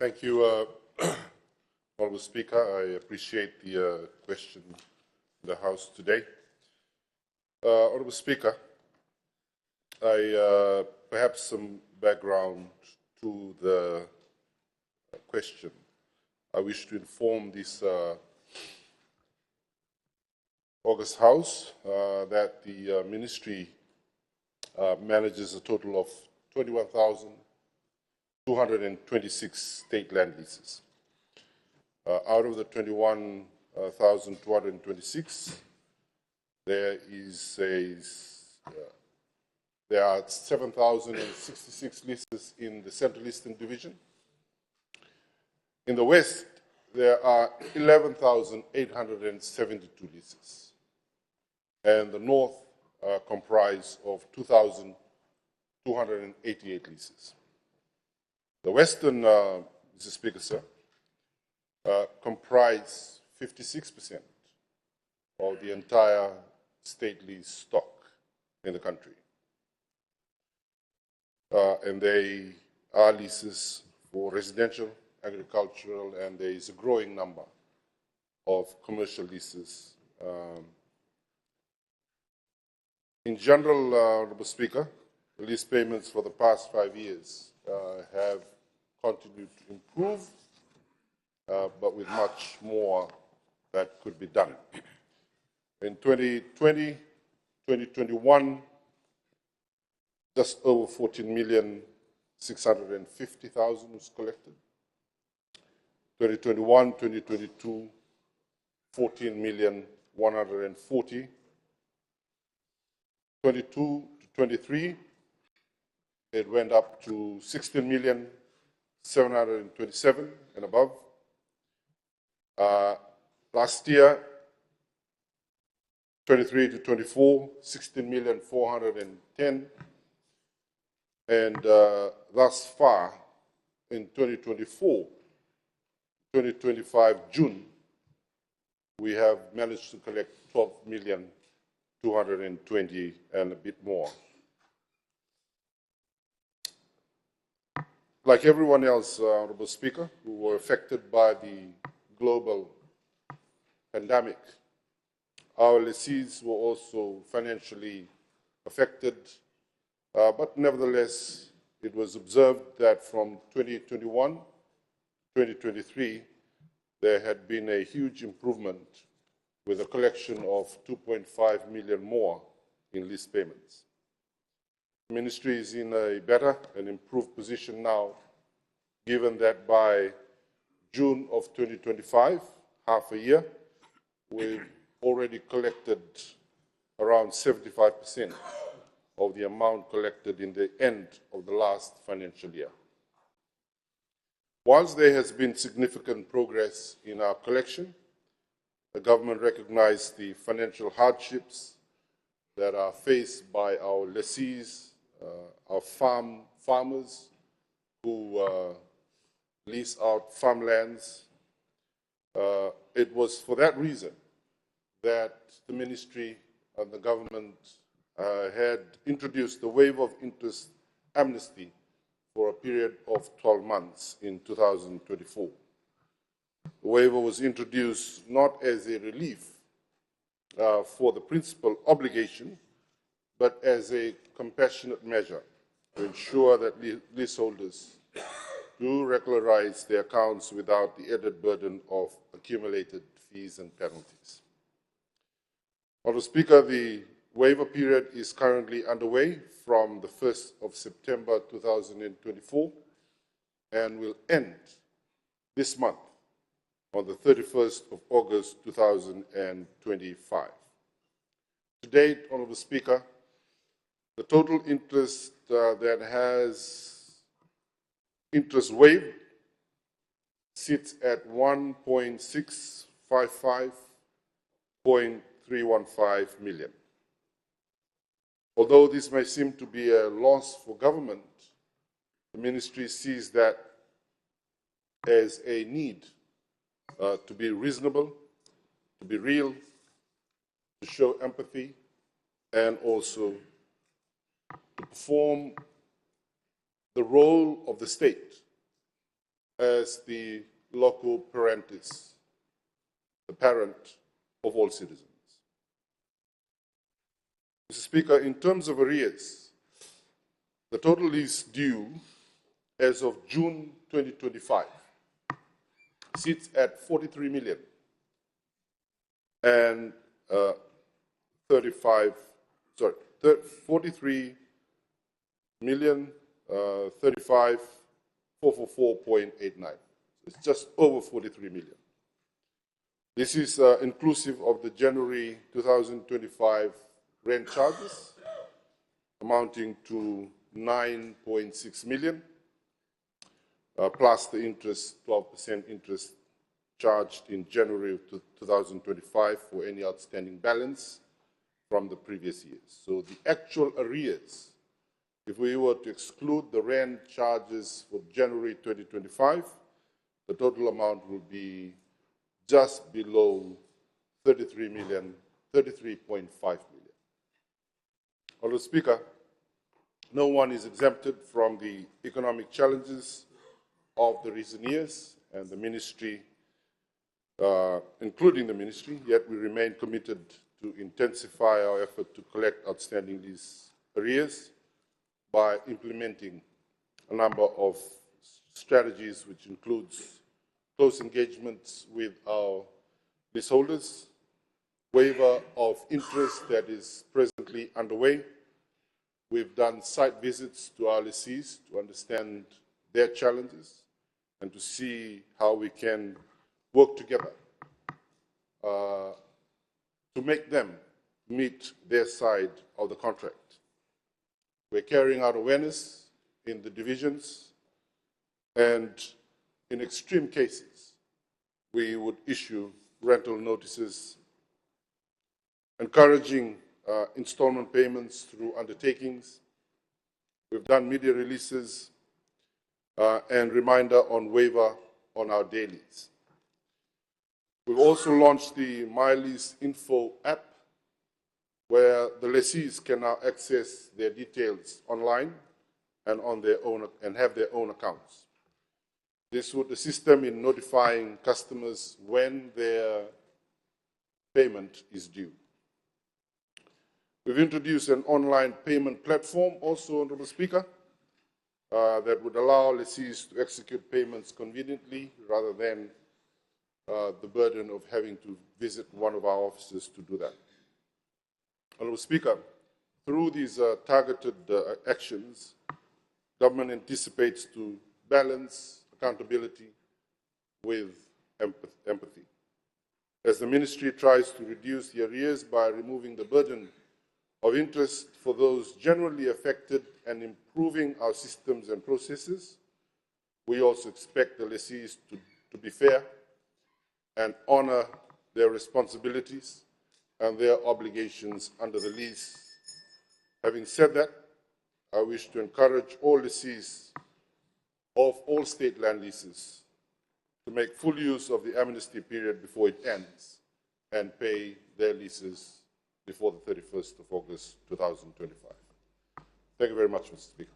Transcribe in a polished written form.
Thank you, Honourable Speaker. I appreciate the question in the House today. Honourable Speaker, perhaps some background to the question. I wish to inform this August House that the Ministry manages a total of 21,226 state land leases. Out of the 21,226, there are 7,066 leases in the Central Eastern Division. In the West, there are 11,872 leases, and the North comprise of 2,288 leases. The Western, Mr. Speaker, sir, comprise 56% of the entire state lease stock in the country. And they are leases for residential, agricultural, and there is a growing number of commercial leases. In general, Honourable Speaker, the lease payments for the past 5 years have continued to improve, but with much more that could be done. In 2020, 2021, just over 14,650,000 was collected. 2021, 2022, 14,140,000. 22 to 23, it went up to 16,727,000 and above. Last year, 23 to 24, 16,410,000. And thus far, in 2024, 2025 June, we have managed to collect 12,220,000 and a bit more. Like everyone else, Honourable Speaker, who were affected by the global pandemic, our lessees were also financially affected, but nevertheless, it was observed that from 2021 to 2023, there had been a huge improvement with a collection of 2.5 million more in lease payments. The Ministry is in a better and improved position now, given that by June of 2025, half a year, we've already collected around 75% of the amount collected in the end of the last financial year. Whilst there has been significant progress in our collection, the government recognized the financial hardships that are faced by our lessees, our farmers who lease out farmlands. It was for that reason that the Ministry and the government had introduced the waiver of interest amnesty for a period of 12 months in 2024. The waiver was introduced not as a relief for the principal obligation, but as a compassionate measure to ensure that leaseholders do regularize their accounts without the added burden of accumulated fees and penalties. Honourable Speaker, the waiver period is currently underway from the 1st of September 2024 and will end this month on the 31st of August 2025. To date, Honourable Speaker, the total interest that has interest waived sits at 1.655.315 million. Although this may seem to be a loss for government, the Ministry sees that as a need to be reasonable, to be real, to show empathy, and also to perform the role of the state as the loco parentis, the parent of all citizens. Mr. Speaker, in terms of arrears, the total lease due as of June 2025 sits at 43 million and 43 million 35,444.89. It's just over 43 million. This is inclusive of the January 2025 rent charges amounting to 9.6 million, plus the interest, 12% interest charged in January of 2025 for any outstanding balance from the previous years. So the actual arrears, if we were to exclude the rent charges for January 2025, the total amount will be just below 33 million, 33.5 million. Honourable Speaker, no one is exempted from the economic challenges of the recent years, and the Ministry, including the Ministry, yet we remain committed to intensify our effort to collect outstanding lease arrears by implementing a number of strategies, which includes close engagements with our leaseholders, waiver of interest that is presently underway. We've done site visits to our lessees to understand their challenges and to see how we can work together to make them meet their side of the contract. We're carrying out awareness in the divisions, and in extreme cases, we would issue rental notices, encouraging installment payments through undertakings. We've done media releases and reminder on waiver on our dailies. We've also launched the MyLease Info app, where the lessees can now access their details online and on their own and have their own accounts. This would assist them in notifying customers when their payment is due. We've introduced an online payment platform also, Honourable Speaker, that would allow lessees to execute payments conveniently rather than the burden of having to visit one of our offices to do that. Honourable Speaker, through these targeted actions, government anticipates to balance accountability with empathy. As the Ministry tries to reduce the arrears by removing the burden of interest for those generally affected and improving our systems and processes, we also expect the lessees to be fair and honour their responsibilities and their obligations under the lease. Having said that, I wish to encourage all lessees of all state land leases to make full use of the amnesty period before it ends and pay their leases before the 31st of August 2025. Thank you very much, Mr. Speaker.